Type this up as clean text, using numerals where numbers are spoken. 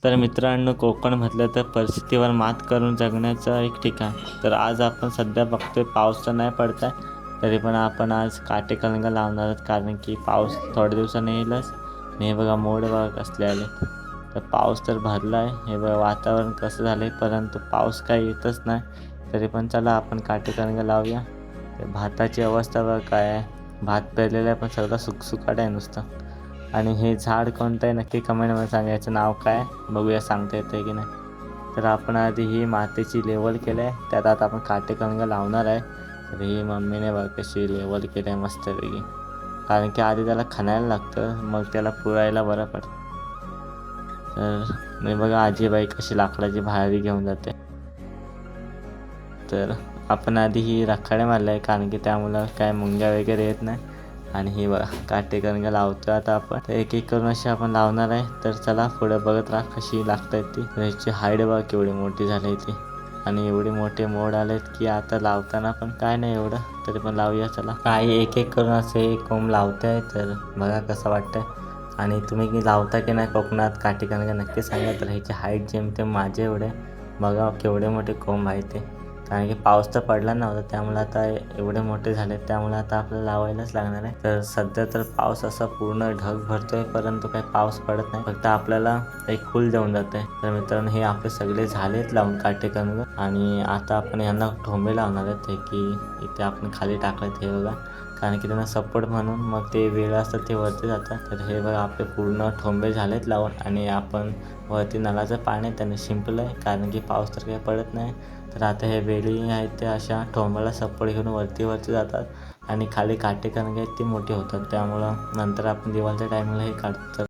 तर मित्रांनो, कोकण म्हटलं तर परिस्थितीवर मात करून जगण्याचं एक ठिकाण. तर आज आपण सध्या बघतोय पाऊस तर नाही पडत आहे, तरी पण आपण आज काटेकलंगा लावणार आहोत, कारण की पाऊस थोड्या दिवसांनी येईलच. आणि हे बघा मोड बघा कसले आले. तर पाऊस तर भरला आहे, हे बघा वातावरण कसं झालं आहे, परंतु पाऊस काही येतच नाही. तरी पण चला आपण काटेकलंगा लावूया. तर भाताची अवस्था बघा काय आहे, भात पेरलेला आहे पण सगळं सुकसुकाट आहे नुसतं. आणि हे झाड कोणतं आहे नक्की कमेंटमध्ये सांगायचं, नाव काय बघूया सांगता येतं की नाही. तर आपण आधी ही मातीची लेवल केलं आहे, त्यात आता आपण काटेकलंगा लावणार आहे. तर ही मम्मीने बघ कशी लेवल केली आहे मस्तपैकी, कारण की आधी त्याला खणायला लागतं मग त्याला पुरायला बरं पडतं. तर मी बघा आजीबाई कशी लाकडाची भारी घेऊन जाते. तर आपण आधी ही राखाड्या मारल्या आहे, कारण की त्यामुळं काय मुंग्या वगैरे येत नाही. आणि ही बघा काटेकलंगा लावतो आता आपण. तर एक एक करून अशी आपण लावणार आहे. तर चला पुढे बघत राहा कशी लागतायत ती. तर ह्याची हाईट बघा केवढी मोठी झाली ती, आणि एवढे मोठे मोड आलेत की आता लावताना पण काय नाही एवढं, तरी पण लावूया चला. काही एक एक करून असे कोंब लावते आहे, तर बघा कसं वाटतंय. आणि तुम्ही की लावता की नाही कोकणात काटेकलंगा नक्की सांगा. तर ह्याची हाईट जेमतेम माझे एवढे बघा केवढे मोठे कोंब आहे ते, कारण की पाऊस तर पडला नव्हता त्यामुळे आता एवढे मोठे झाले, त्यामुळे आता आपल्याला लावायलाच लागणार आहे. तर सध्या तर पाऊस असा पूर्ण ढग भरतोय, परंतु काही पाऊस पडत नाही, फक्त आपल्याला एक फुल देऊन जाते. तर मित्रांनो, हे आपले सगळे झालेत लावून काटेकलंगा, आणि आता आपण यांना ठोंबे लावणार आहेत. हे की इथे आपण खाली टाकलेत हे बघा, कारण की त्यांना सपोर्ट म्हणून मग ते वेळ असतात ते वरती जातात. तर हे बघा आपले पूर्ण ठोंबे झालेत लावून, आणि आपण वरती नळाचं पाणी त्याने शिंपलं आहे, कारण की पाऊस तर काही पडत नाही. तर आता हे वेली आहेत ते अशा ठोंबाला सपोर्ट घेऊन वरती जातात, आणि खाली काटेकलंगे आहेत ती मोठी होतात. त्यामुळं नंतर आपण दिवाळीच्या टायमाला हे काढतो.